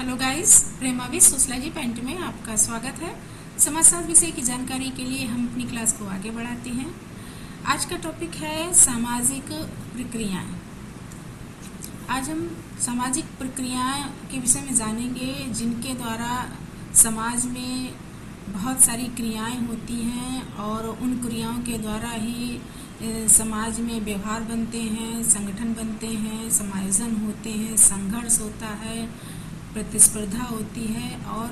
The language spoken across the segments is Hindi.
हेलो गाइस, प्रेमावी सोशलॉजी पॉइंट में आपका स्वागत है। समाजशास्त्र विषय की जानकारी के लिए हम अपनी क्लास को आगे बढ़ाते हैं। आज का टॉपिक है सामाजिक प्रक्रियाएं। आज हम सामाजिक प्रक्रियाएं के विषय में जानेंगे जिनके द्वारा समाज में बहुत सारी क्रियाएं होती हैं और उन क्रियाओं के द्वारा ही समाज में व्यवहार बनते हैं, संगठन बनते हैं, समायोजन होते हैं, संघर्ष होता है, प्रतिस्पर्धा होती है और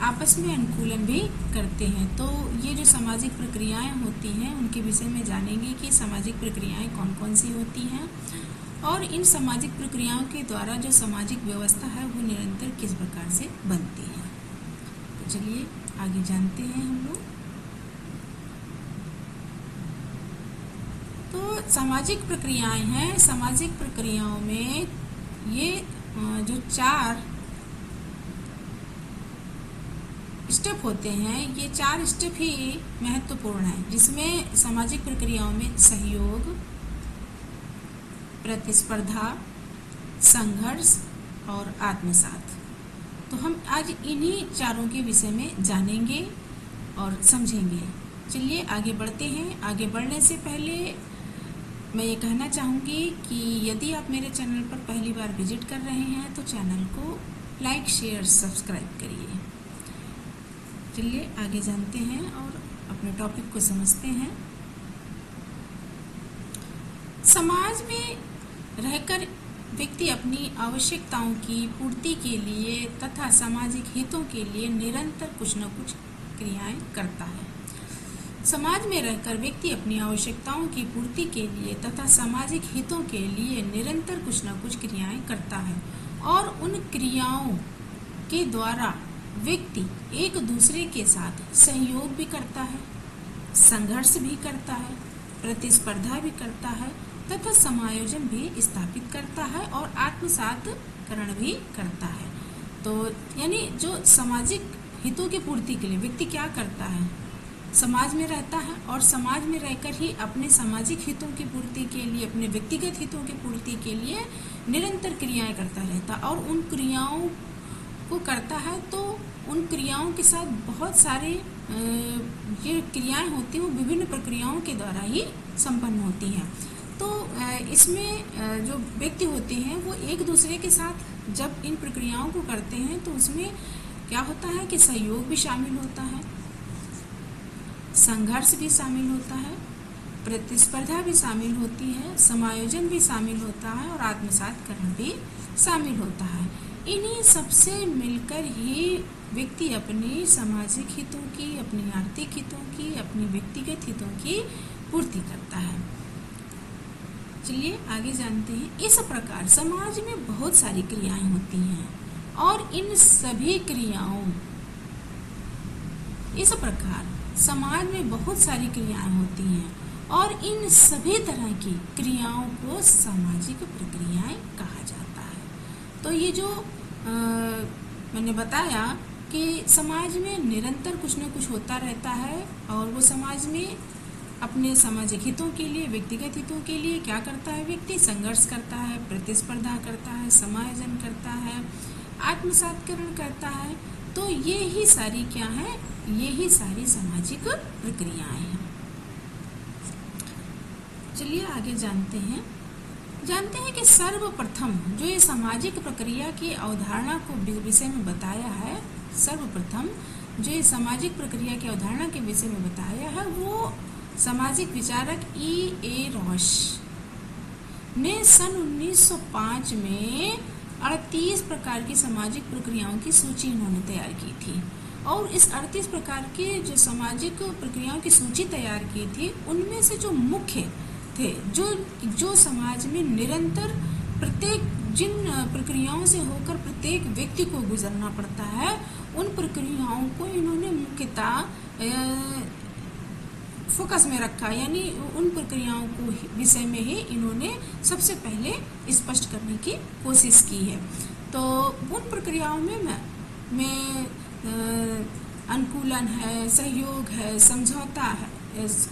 आपस में अनुकूलन भी करते हैं। तो ये जो सामाजिक प्रक्रियाएं होती हैं उनके विषय में जानेंगे कि सामाजिक प्रक्रियाएं कौन कौन सी होती हैं और इन सामाजिक प्रक्रियाओं के द्वारा जो सामाजिक व्यवस्था है वो निरंतर किस प्रकार से बनती है। तो चलिए आगे जानते हैं हम लोग। तो सामाजिक प्रक्रियाएं हैं। सामाजिक प्रक्रियाओं में ये जो 4 स्टेप होते हैं, ये 4 स्टेप ही महत्वपूर्ण हैं, जिसमें सामाजिक प्रक्रियाओं में सहयोग, प्रतिस्पर्धा, संघर्ष और आत्मसात। तो हम आज इन्हीं चारों के विषय में जानेंगे और समझेंगे। चलिए आगे बढ़ते हैं। आगे बढ़ने से पहले मैं ये कहना चाहूँगी कि यदि आप मेरे चैनल पर पहली बार विजिट कर रहे हैं तो चैनल को लाइक, शेयर, सब्सक्राइब करिए। चलिए आगे जानते हैं और अपने टॉपिक को समझते हैं। समाज में रहकर व्यक्ति अपनी आवश्यकताओं की पूर्ति के लिए तथा सामाजिक हितों के लिए निरंतर कुछ न कुछ क्रियाएं करता है। समाज में रहकर व्यक्ति अपनी आवश्यकताओं की पूर्ति के लिए तथा सामाजिक हितों के लिए निरंतर कुछ न कुछ क्रियाएं करता है और उन क्रियाओं के द्वारा व्यक्ति एक दूसरे के साथ सहयोग भी करता है, संघर्ष भी करता है, प्रतिस्पर्धा भी करता है तथा समायोजन भी स्थापित करता है और आत्मसातकरण भी करता है। तो यानी जो सामाजिक हितों की पूर्ति के लिए व्यक्ति क्या करता है, समाज में रहता है और समाज में रहकर ही अपने सामाजिक हितों की पूर्ति के लिए, अपने व्यक्तिगत हितों की पूर्ति के लिए निरंतर क्रियाएं करता रहता और उन क्रियाओं को करता है। तो उन क्रियाओं के साथ बहुत सारे ये क्रियाएं होती हैं, वो विभिन्न प्रक्रियाओं के द्वारा ही संपन्न होती हैं। तो इसमें जो व्यक्ति होते हैं वो एक दूसरे के साथ जब इन प्रक्रियाओं को करते हैं तो उसमें क्या होता है कि सहयोग भी शामिल होता है, संघर्ष भी शामिल होता है, प्रतिस्पर्धा भी शामिल होती है, समायोजन भी शामिल होता है और आत्मसातकरण भी शामिल होता है। इन्हीं सबसे मिलकर ही व्यक्ति अपने सामाजिक हितों की, अपनी आर्थिक हितों की, अपनी व्यक्तिगत हितों की पूर्ति करता है। चलिए आगे जानते हैं। इस प्रकार समाज में बहुत सारी क्रियाएं होती हैं और इन सभी क्रियाओं इस प्रकार समाज में बहुत सारी क्रियाएं होती हैं और इन सभी तरह की क्रियाओं को सामाजिक प्रक्रियाएं कहा जाता है। तो ये जो मैंने बताया कि समाज में निरंतर कुछ न कुछ होता रहता है और वो समाज में अपने सामाजिक हितों के लिए, व्यक्तिगत हितों के लिए क्या करता है, व्यक्ति संघर्ष करता है, प्रतिस्पर्धा करता है, समायोजन करता है, आत्मसातकरण करता है। तो ये ही सारी क्या है, ये ही सारी सामाजिक प्रक्रियाएं हैं। चलिए आगे जानते हैं कि सर्वप्रथम जो ये सामाजिक प्रक्रिया की अवधारणा को विषय में बताया है, सर्वप्रथम जो ये सामाजिक प्रक्रिया की अवधारणा के विषय में बताया है वो सामाजिक विचारक E.A. रॉश ने सन 1905 में 38 प्रकार की सामाजिक प्रक्रियाओं की सूची इन्होंने तैयार की थी और इस 38 प्रकार की जो सामाजिक प्रक्रियाओं की सूची तैयार की थी उनमें से जो मुख्य थे, जो समाज में निरंतर प्रत्येक जिन प्रक्रियाओं से होकर प्रत्येक व्यक्ति को गुजरना पड़ता है, उन प्रक्रियाओं को इन्होंने मुख्यतः फोकस में रखा, यानी उन प्रक्रियाओं को विषय में ही इन्होंने सबसे पहले स्पष्ट करने की कोशिश की है। तो उन प्रक्रियाओं में अनुकूलन है, सहयोग है, समझौता है,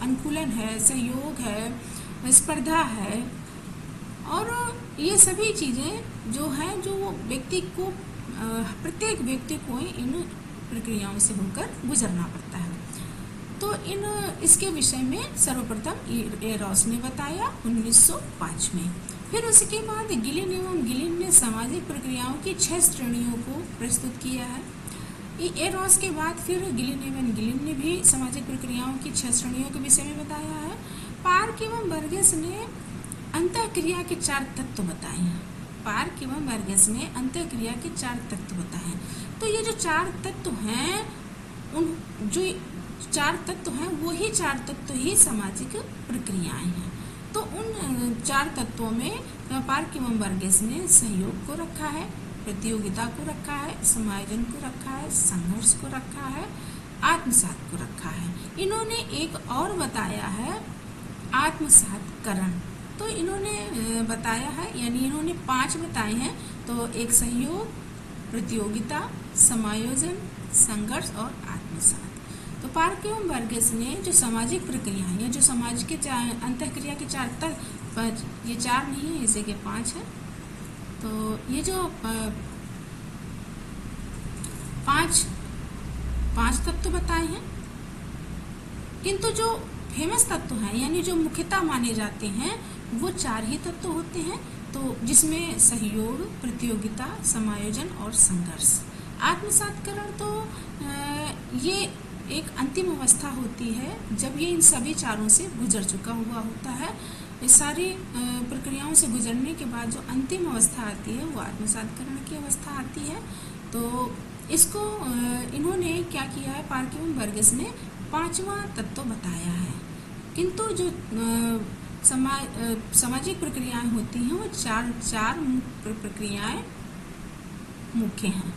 अनुकूलन है, सहयोग है, स्पर्धा है और ये सभी चीज़ें जो हैं जो वो व्यक्ति को प्रत्येक व्यक्ति को इन प्रक्रियाओं से होकर गुजरना पड़ता है। तो इसके विषय में सर्वप्रथम एरोस ने बताया 1905 में। फिर उसके बाद गिलिन एवं गिलिन ने सामाजिक प्रक्रियाओं की 6 श्रेणियों को प्रस्तुत किया है। एरोस के बाद फिर गिलिन एवं गिलिन ने भी सामाजिक प्रक्रियाओं की 6 श्रेणियों के विषय में बताया है। पार्क एवं बर्गेस ने अंतःक्रिया के 4 तत्व बताए हैं। पार्क एवं बर्गेस ने अंतःक्रिया के 4 तत्व बताए हैं। तो ये जो 4 तत्व हैं, वही 4 तत्व ही सामाजिक प्रक्रियाएं हैं। तो उन 4 तत्वों में पार्क एवं बर्गेस ने सहयोग को रखा है, प्रतियोगिता को रखा है, समायोजन को रखा है, संघर्ष को रखा है, आत्मसात को रखा है। इन्होंने एक और बताया है आत्मसातकरण। तो इन्होंने बताया है, यानी इन्होंने 5 बताए हैं। तो एक सहयोग, प्रतियोगिता, समायोजन, संघर्ष और आत्मसात। तो पार्क एवं बर्गेस ने जो सामाजिक प्रक्रियाएं या जो समाज के अंतःक्रिया के 4 तत्व, ये 4 नहीं है, इसे के 5 है। तो ये जो 5 तत्व बताए हैं, किंतु जो फेमस तत्व हैं, यानी जो मुख्यतः माने जाते हैं, वो 4 ही तत्व होते हैं। तो जिसमें सहयोग, प्रतियोगिता, समायोजन और संघर्ष। आत्मसातकरण तो ये एक अंतिम अवस्था होती है जब ये इन सभी 4 से गुजर चुका हुआ होता है। इस सारी प्रक्रियाओं से गुजरने के बाद जो अंतिम अवस्था आती है वो आत्मसातकरण की अवस्था आती है। तो इसको इन्होंने क्या किया है, पार्क एवं बर्गेस ने 5वां तत्व बताया है। किंतु जो सामाजिक प्रक्रियाएं होती हैं वो 4 प्रक्रियाएं मुख्य हैं।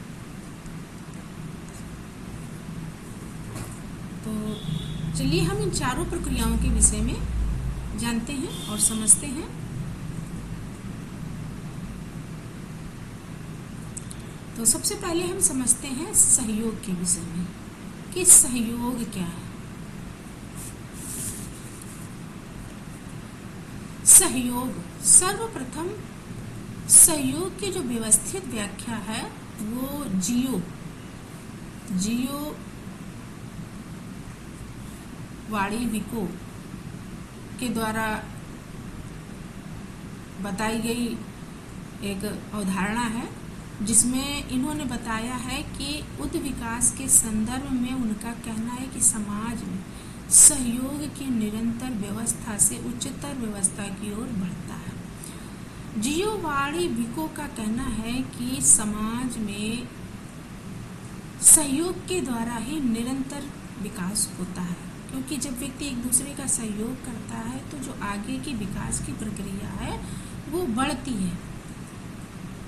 तो चलिए हम इन 4 प्रक्रियाओं के विषय में जानते हैं और समझते हैं। तो सबसे पहले हम समझते हैं सहयोग के विषय में कि सहयोग क्या है। सहयोग, सर्वप्रथम सहयोग की जो व्यवस्थित व्याख्या है वो जियो वाड़ीविको के द्वारा बताई गई एक अवधारणा है, जिसमें इन्होंने बताया है कि उच्च विकास के संदर्भ में उनका कहना है कि समाज में सहयोग की निरंतर व्यवस्था से उच्चतर व्यवस्था की ओर बढ़ता है। जियो वाड़ीविको का कहना है कि समाज में सहयोग के द्वारा ही निरंतर विकास होता है, क्योंकि जब व्यक्ति एक दूसरे का सहयोग करता है तो जो आगे की विकास की प्रक्रिया है वो बढ़ती है।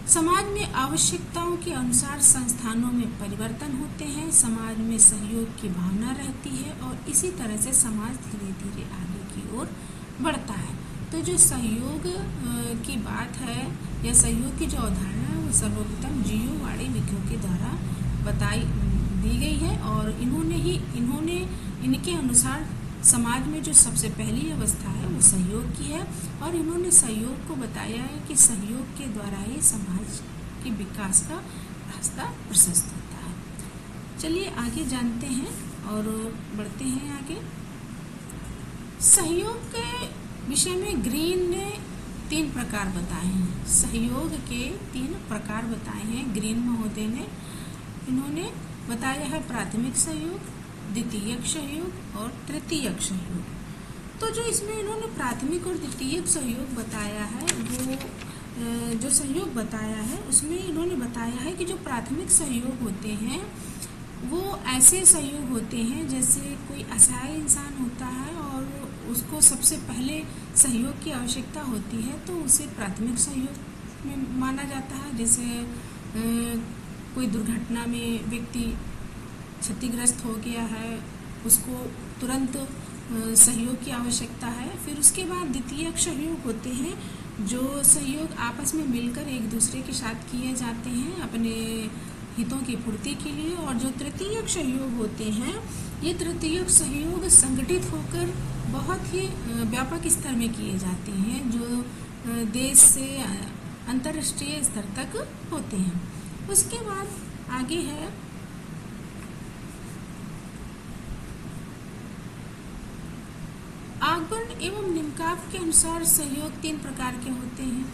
समाज में आवश्यकताओं के अनुसार संस्थानों में परिवर्तन होते हैं, समाज में सहयोग की भावना रहती है और इसी तरह से समाज धीरे धीरे आगे की ओर बढ़ता है। तो जो सहयोग की बात है या सहयोग की जो अवधारणा है वो सर्वप्रथम जियो वाड़ीविको के द्वारा बताई दी गई है और इन्होंने इनके अनुसार समाज में जो सबसे पहली अवस्था है वो सहयोग की है और इन्होंने सहयोग को बताया है कि सहयोग के द्वारा ही समाज के विकास का रास्ता प्रशस्त होता है। चलिए आगे जानते हैं और बढ़ते हैं आगे। सहयोग के विषय में ग्रीन ने 3 प्रकार बताए हैं। सहयोग के 3 प्रकार बताए हैं ग्रीन महोदय ने। इन्होंने बताया है प्राथमिक सहयोग, द्वितीयक सहयोग और तृतीयक सहयोग। तो जो इसमें इन्होंने प्राथमिक और द्वितीयक सहयोग बताया है, वो जो सहयोग बताया है उसमें इन्होंने बताया है कि जो प्राथमिक सहयोग होते हैं वो ऐसे सहयोग होते हैं जैसे कोई असहाय इंसान होता है और उसको सबसे पहले सहयोग की आवश्यकता होती है तो उसे प्राथमिक सहयोग में माना जाता है। जैसे कोई दुर्घटना में व्यक्ति क्षतिग्रस्त हो गया है, उसको तुरंत सहयोग की आवश्यकता है। फिर उसके बाद द्वितीयक सहयोग होते हैं, जो सहयोग आपस में मिलकर एक दूसरे के साथ किए जाते हैं अपने हितों की पूर्ति के लिए। और जो तृतीयक सहयोग होते हैं, ये तृतीयक सहयोग संगठित होकर बहुत ही व्यापक स्तर में किए जाते हैं, जो देश से अंतर्राष्ट्रीय स्तर तक होते हैं। उसके बाद आगे है आगबर्न एवं निमकाफ के अनुसार सहयोग 3 प्रकार के होते हैं।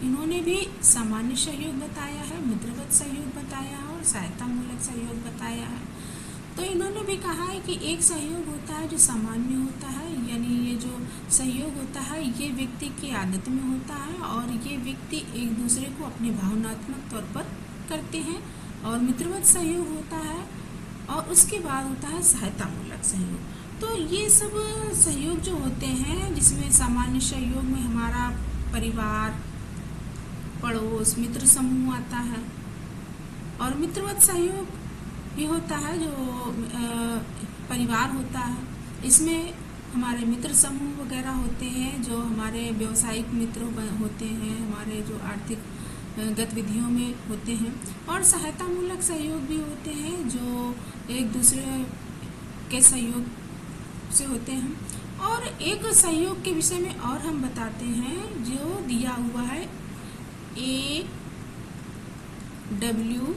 इन्होंने भी सामान्य सहयोग बताया है, मित्रवत सहयोग बताया है और सहायता मूलक सहयोग बताया है। तो इन्होंने भी कहा है कि एक सहयोग होता है जो सामान्य होता है, यानी ये जो सहयोग होता है ये व्यक्ति की आदत में होता है और ये व्यक्ति एक दूसरे को अपने भावनात्मक तौर पर करते हैं। और मित्रवत सहयोग होता है और उसके बाद होता है सहायता मूलक सहयोग। तो ये सब सहयोग जो होते हैं, जिसमें सामान्य सहयोग में हमारा परिवार, पड़ोस, मित्र समूह आता है, और मित्रवत सहयोग भी होता है जो परिवार होता है। इसमें हमारे मित्र समूह वगैरह होते हैं जो हमारे व्यावसायिक मित्र होते हैं, हमारे जो आर्थिक गतिविधियों में होते हैं। और सहायता मूलक सहयोग भी होते हैं जो एक दूसरे के सहयोग से होते हैं। और एक सहयोग के विषय में और हम बताते हैं जो दिया हुआ है A. W.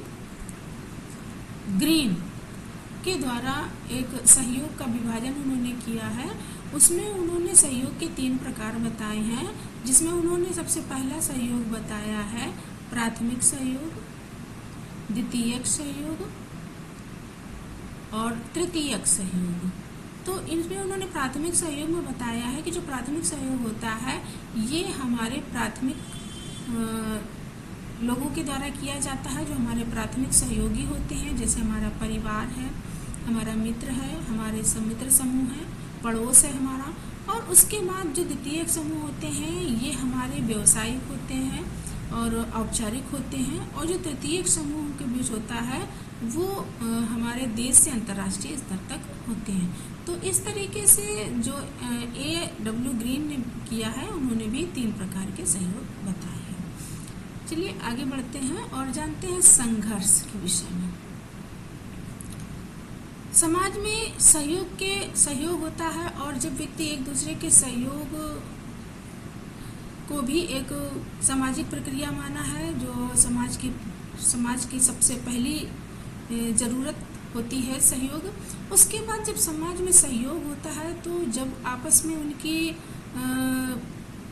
ग्रीन के द्वारा एक सहयोग का विभाजन उन्होंने किया है। उसमें उन्होंने सहयोग के 3 प्रकार बताए हैं, जिसमें उन्होंने सबसे पहला सहयोग बताया है प्राथमिक सहयोग, द्वितीयक सहयोग और तृतीयक सहयोग। तो इनमें उन्होंने प्राथमिक सहयोग में बताया है कि जो प्राथमिक सहयोग होता है ये हमारे प्राथमिक लोगों के द्वारा किया जाता है, जो हमारे प्राथमिक सहयोगी होते हैं, जैसे हमारा परिवार है, हमारा मित्र है, हमारे मित्र समूह है, पड़ोस है हमारा। और उसके बाद जो द्वितीयक समूह होते हैं ये हमारे व्यावसायिक होते हैं और औपचारिक होते हैं। और जो तृतीयक समूह के बीच होता है वो हमारे देश से अंतर्राष्ट्रीय स्तर तक होते हैं। तो इस तरीके से जो A.W. ग्रीन ने किया है, उन्होंने भी 3 प्रकार के सहयोग बताए हैं। चलिए आगे बढ़ते हैं और जानते हैं संघर्ष के विषय में। समाज में सहयोग होता है और जब व्यक्ति एक दूसरे के सहयोग को भी एक सामाजिक प्रक्रिया माना है, जो समाज की सबसे पहली ज़रूरत होती है सहयोग। उसके बाद जब समाज में सहयोग होता है तो जब आपस में उनकी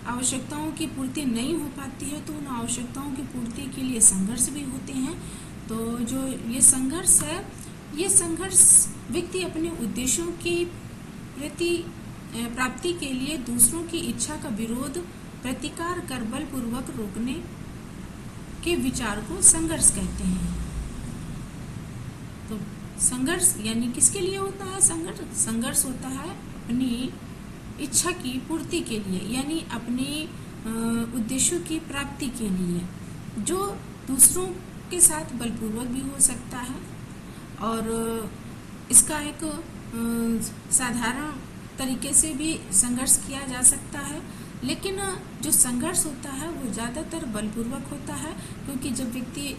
आवश्यकताओं की पूर्ति नहीं हो पाती है तो उन आवश्यकताओं की पूर्ति के लिए संघर्ष भी होते हैं। तो जो ये संघर्ष है, ये संघर्ष व्यक्ति अपने उद्देश्यों की प्राप्ति के लिए दूसरों की इच्छा का विरोध प्रतिकार कर बलपूर्वक रोकने के विचार को संघर्ष कहते हैं। तो संघर्ष यानी किसके लिए होता है संघर्ष? संघर्ष होता है अपनी इच्छा की पूर्ति के लिए, यानी अपने उद्देश्यों की प्राप्ति के लिए, जो दूसरों के साथ बलपूर्वक भी हो सकता है। और इसका एक साधारण तरीके से भी संघर्ष किया जा सकता है, लेकिन जो संघर्ष होता है वो ज़्यादातर बलपूर्वक होता है, क्योंकि जब व्यक्ति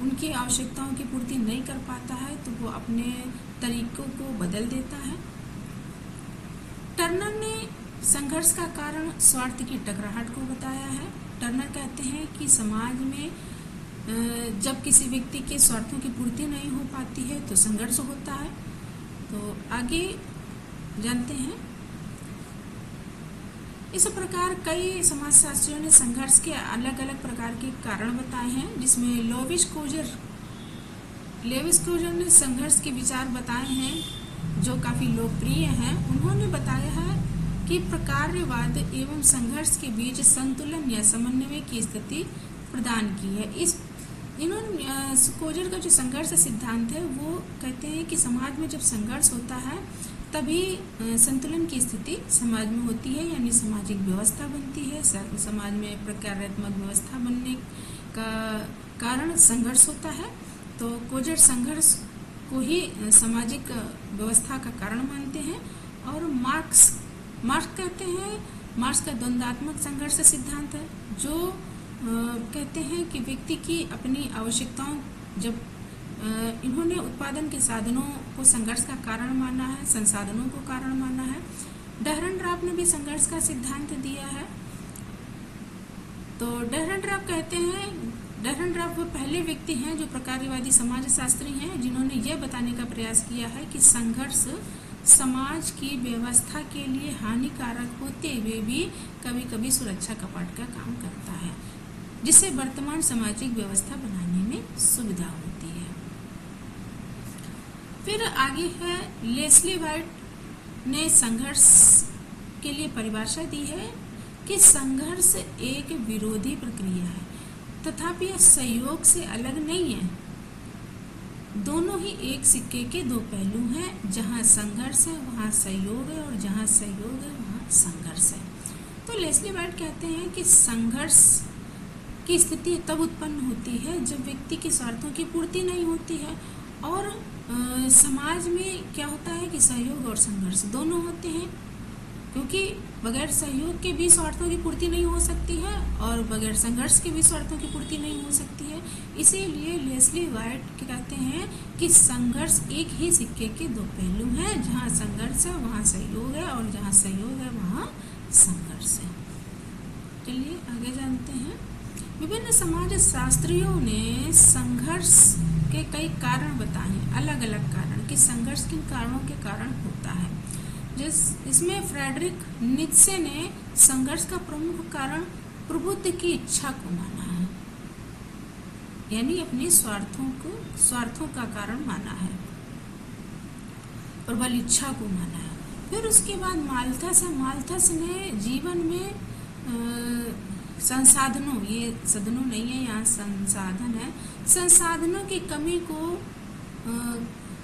उनकी आवश्यकताओं की पूर्ति नहीं कर पाता है तो वो अपने तरीकों को बदल देता है। टर्नर ने संघर्ष का कारण स्वार्थ की टकराहट को बताया है। टर्नर कहते हैं कि समाज में जब किसी व्यक्ति के स्वार्थों की पूर्ति नहीं हो पाती है तो संघर्ष होता है। तो आगे जानते हैं। इस प्रकार कई समाजशास्त्रियों ने संघर्ष के अलग अलग प्रकार के कारण बताए हैं, जिसमें लेविस क्लोजर ने संघर्ष के विचार बताए हैं जो काफ़ी लोकप्रिय हैं। उन्होंने बताया है कि प्रकार्यवाद एवं संघर्ष के बीच संतुलन या समन्वय की स्थिति प्रदान की है। इन्होंने क्लोजर का जो संघर्ष सिद्धांत है वो कहते हैं कि समाज में जब संघर्ष होता है तभी संतुलन की स्थिति समाज में होती है, यानी सामाजिक व्यवस्था बनती है। समाज में प्रकार्यात्मक व्यवस्था बनने का कारण संघर्ष होता है। तो क्लोजर संघर्ष को ही सामाजिक व्यवस्था का कारण मानते हैं। और मार्क्स कहते हैं, मार्क्स का द्वंद्वात्मक संघर्ष सिद्धांत है, जो कहते हैं कि व्यक्ति की अपनी आवश्यकताओं, जब इन्होंने उत्पादन के साधनों को संघर्ष का कारण माना है, संसाधनों को कारण माना है। डहरनड्राप ने भी संघर्ष का सिद्धांत दिया है। तो डहरनड्राप कहते हैं डेहरनड्राफ वो पहले व्यक्ति हैं जो प्रकार्यवादी समाजशास्त्री हैं जिन्होंने यह बताने का प्रयास किया है कि संघर्ष समाज की व्यवस्था के लिए हानिकारक होते हुए भी कभी कभी सुरक्षा कपाट का काम करता है, जिससे वर्तमान सामाजिक व्यवस्था बनाने में सुविधा होती है। फिर आगे है, लेस्ली वाइट ने संघर्ष के लिए परिभाषा दी है कि संघर्ष एक विरोधी प्रक्रिया है, तथापि यह सहयोग से अलग नहीं है। दोनों ही एक सिक्के के दो पहलू हैं। जहाँ संघर्ष है वहाँ सहयोग है, और जहाँ सहयोग है वहाँ संघर्ष है। तो लेस्ली वाइट कहते हैं कि संघर्ष की स्थिति तब उत्पन्न होती है जब व्यक्ति के स्वार्थों की पूर्ति नहीं होती है, और समाज में क्या होता है कि सहयोग और संघर्ष दोनों होते हैं, क्योंकि बगैर सहयोग के भी स्वार्थों की पूर्ति नहीं हो सकती है और बगैर संघर्ष के भी स्वार्थों की पूर्ति नहीं हो सकती है। इसीलिए लेस्ली वाइट कहते हैं कि संघर्ष एक ही सिक्के के दो पहलू हैं। जहाँ संघर्ष है वहाँ सहयोग है, और जहाँ सहयोग है वहाँ संघर्ष है। चलिए आगे जानते हैं। विभिन्न समाज शास्त्रियों ने संघर्ष के कई कारण बताए हैं, अलग अलग कारण, कि संघर्ष किन कारणों के कारण होता है। इसमें फ्रेडरिक नीत्शे ने संघर्ष का प्रमुख कारण प्रबुद्ध की इच्छा को माना है, यानी अपने स्वार्थों का कारण माना है, प्रबल इच्छा को माना है। फिर उसके बाद माल्थस ने जीवन में संसाधनों, ये सदनों नहीं है, यहाँ संसाधन है, संसाधनों की कमी को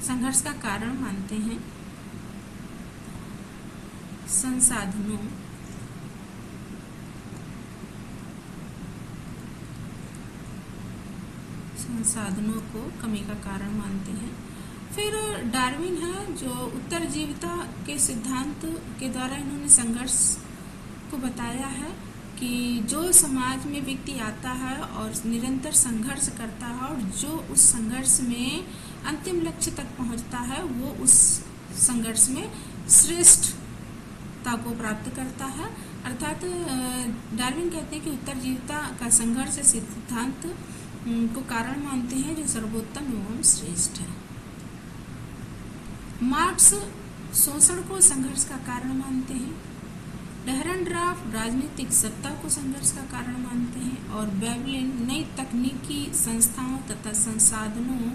संघर्ष का कारण मानते हैं। संसाधनों को कमी का कारण मानते हैं। फिर डार्विन है जो उत्तरजीविता के सिद्धांत के द्वारा इन्होंने संघर्ष को बताया है कि जो समाज में व्यक्ति आता है और निरंतर संघर्ष करता है और जो उस संघर्ष में अंतिम लक्ष्य तक पहुंचता है वो उस संघर्ष में श्रेष्ठता को प्राप्त करता है। अर्थात डार्विन कहते हैं कि उत्तरजीविता का संघर्ष सिद्धांत को कारण मानते हैं जो सर्वोत्तम एवं श्रेष्ठ है। मार्क्स शोषण को संघर्ष का कारण मानते हैं। डेहरनड्राफ राजनीतिक सत्ता को संघर्ष का कारण मानते हैं और वेवलिन नई तकनीकी संस्थाओं तथा संसाधनों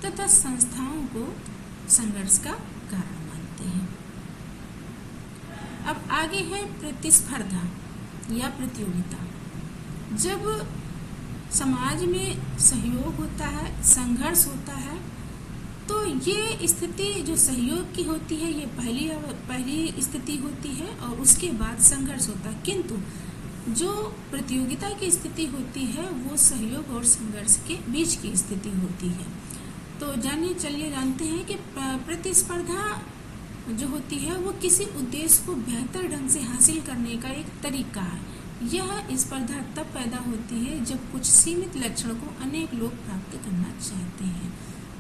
तथा संस्थाओं को संघर्ष का कारण मानते हैं। अब आगे है प्रतिस्पर्धा या प्रतियोगिता। जब समाज में सहयोग होता है, संघर्ष होता है, तो ये स्थिति जो सहयोग की होती है ये पहली स्थिति होती है और उसके बाद संघर्ष होता है। किंतु जो प्रतियोगिता की स्थिति होती है वो सहयोग और संघर्ष के बीच की स्थिति होती है। तो चलिए जानते हैं कि प्रतिस्पर्धा जो होती है वो किसी उद्देश्य को बेहतर ढंग से हासिल करने का एक तरीका है। यह स्पर्धा तब पैदा होती है जब कुछ सीमित लक्षण को अनेक लोग प्राप्त करना चाहते हैं।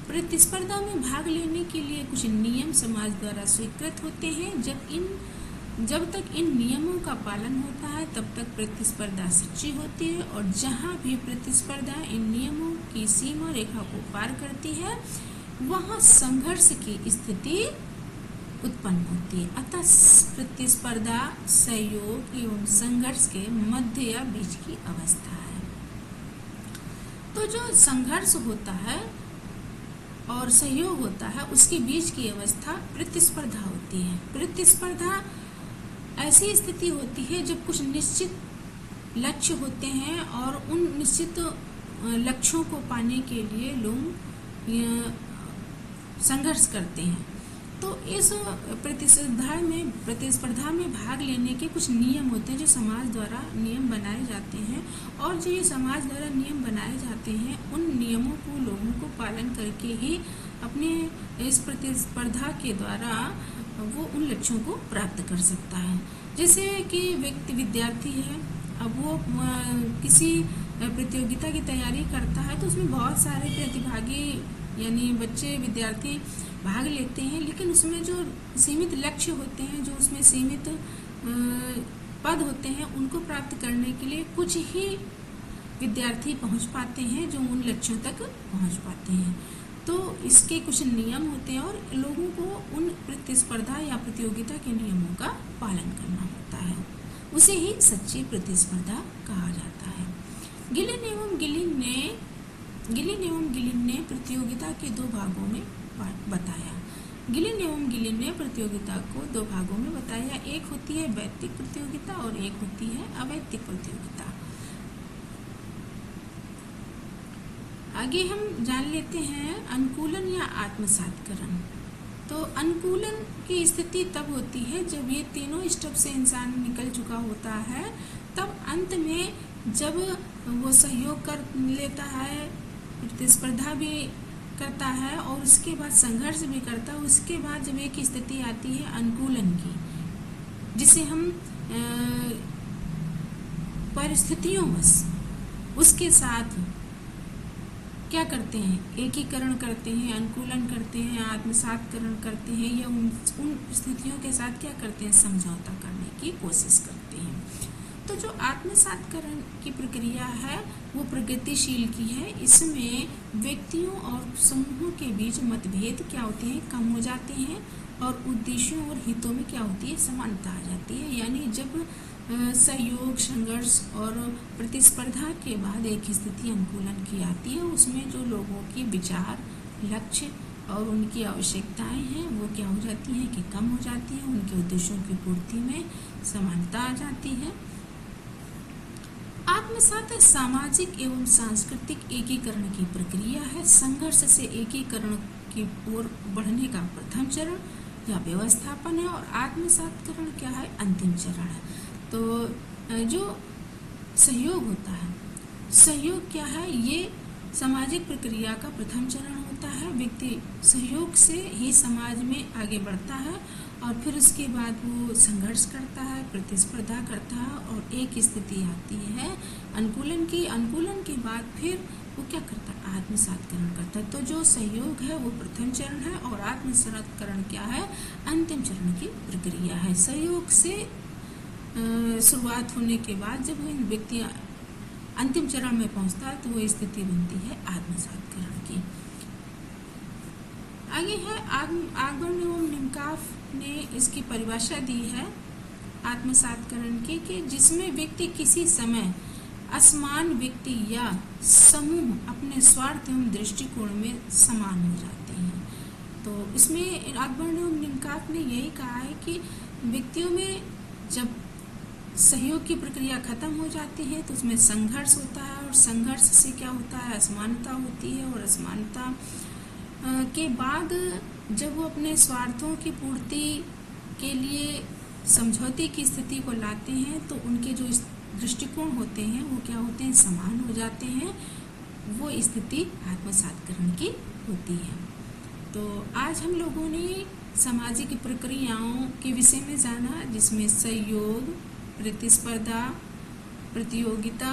प्रतिस्पर्धा में भाग लेने के लिए कुछ नियम समाज द्वारा स्वीकृत होते हैं। जब तक इन नियमों का पालन होता है तब तक प्रतिस्पर्धा सच्ची होती है और जहाँ भी प्रतिस्पर्धा इन नियमों की सीमा रेखा को पार करती है वहाँ संघर्ष की स्थिति उत्पन्न होती है। अतः प्रतिस्पर्धा सहयोग एवं संघर्ष के मध्य या बीच की अवस्था है। तो जो संघर्ष होता है और सहयोग होता है उसके बीच की अवस्था प्रतिस्पर्धा होती है। प्रतिस्पर्धा ऐसी स्थिति होती है जब कुछ निश्चित लक्ष्य होते हैं और उन निश्चित लक्ष्यों को पाने के लिए लोग संघर्ष करते हैं। तो इस प्रतिस्पर्धा में भाग लेने के कुछ नियम होते हैं जो समाज द्वारा नियम बनाए जाते हैं और जो ये समाज द्वारा नियम बनाए जाते हैं उन नियमों को लोगों को पालन करके ही अपने इस प्रतिस्पर्धा के द्वारा वो उन लक्ष्यों को प्राप्त कर सकता है। जैसे कि विद्यार्थी है, अब वो किसी प्रतियोगिता की तैयारी करता है तो उसमें बहुत सारे प्रतिभागी यानी बच्चे विद्यार्थी भाग लेते हैं, लेकिन उसमें जो सीमित लक्ष्य होते हैं, जो उसमें सीमित पद होते हैं, उनको प्राप्त करने के लिए कुछ ही विद्यार्थी पहुंच पाते हैं, जो उन लक्ष्यों तक पहुंच पाते हैं। तो इसके कुछ नियम होते हैं और लोगों को उन प्रतिस्पर्धा या प्रतियोगिता के नियमों का पालन करना होता है। उसे ही सच्ची प्रतिस्पर्धा कहा जाता है। गिलिन एवं गिलिन ने प्रतियोगिता के दो भागों में बताया। गिलिन एवं गिलिन ने प्रतियोगिता को दो भागों में बताया। एक होती है वैयक्तिक प्रतियोगिता और एक होती है अवैयक्तिक प्रतियोगिता। आगे हम जान लेते हैं अनुकूलन या आत्मसातकरण। तो अनुकूलन की स्थिति तब होती है जब ये तीनों स्टेप से इंसान निकल चुका होता है, तब अंत में जब वो सहयोग कर लेता है, प्रतिस्पर्धा भी करता है और उसके बाद संघर्ष भी करता है, उसके बाद जब एक स्थिति आती है अनुकूलन की, जिसे हम परिस्थितियों उसके साथ क्या करते हैं, एकीकरण करते हैं, अनुकूलन करते हैं, आत्मसातकरण करते हैं, या उन स्थितियों के साथ क्या करते हैं, समझौता करने की कोशिश करते हैं। तो जो आत्मसातकरण की प्रक्रिया है वो प्रगतिशील की है। इसमें व्यक्तियों और समूहों के बीच मतभेद क्या होते हैं, कम हो जाते हैं और उद्देश्यों और हितों में क्या होती है, समानता आ जाती है। यानी जब सहयोग, संघर्ष और प्रतिस्पर्धा के बाद एक स्थिति अनुकूलन की आती है, उसमें जो लोगों की विचार, लक्ष्य और उनकी आवश्यकताएं हैं वो क्या हो जाती हैं कि कम हो जाती हैं, उनके उद्देश्यों की पूर्ति में समानता आ जाती है। आत्मसात सामाजिक एवं सांस्कृतिक एकीकरण की प्रक्रिया है। संघर्ष से एकीकरण की ओर बढ़ने का प्रथम चरण या व्यवस्थापन है और आत्मसातकरण क्या है, अंतिम चरण है। तो जो सहयोग होता है, सहयोग क्या है, ये सामाजिक प्रक्रिया का प्रथम चरण होता है। व्यक्ति सहयोग से ही समाज में आगे बढ़ता है और फिर उसके बाद वो संघर्ष करता है, प्रतिस्पर्धा करता है और एक स्थिति आती है अनुकूलन की। अनुकूलन के बाद फिर वो क्या करता है, आत्मसातकरण करता है। तो जो सहयोग है वो प्रथम चरण है और आत्मसातकरण क्या है, अंतिम चरण की प्रक्रिया है। सहयोग से शुरुआत होने के बाद जब व्यक्ति अंतिम चरण में पहुंचता है तो वो स्थिति बनती है आत्मसातकरण की। आगे है आगबर्न एवं निमकाफ ने इसकी परिभाषा दी है आत्मसातकरण की, कि जिसमें व्यक्ति किसी समय असमान व्यक्ति या समूह अपने स्वार्थ एवं दृष्टिकोण में समान हो जाते हैं। तो इसमें आगबर्न एवं निमकाफ ने यही कहा है कि व्यक्तियों में जब सहयोग की प्रक्रिया खत्म हो जाती है तो उसमें संघर्ष होता है और संघर्ष से क्या होता है, असमानता होती है और असमानता के बाद जब वो अपने स्वार्थों की पूर्ति के लिए समझौते की स्थिति को लाते हैं तो उनके जो दृष्टिकोण होते हैं वो क्या होते हैं, समान हो जाते हैं। वो स्थिति आत्मसातकरण की होती है। तो आज हम लोगों ने सामाजिक प्रक्रियाओं के विषय में जाना, जिसमें सहयोग, प्रतिस्पर्धा, प्रतियोगिता,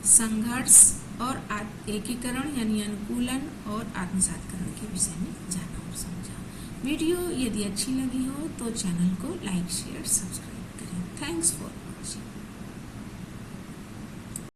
संघर्ष और एकीकरण यानी अनुकूलन और आत्मसातकरण के विषय में जाना और समझा। वीडियो यदि अच्छी लगी हो तो चैनल को लाइक, शेयर, सब्सक्राइब करें। Thanks for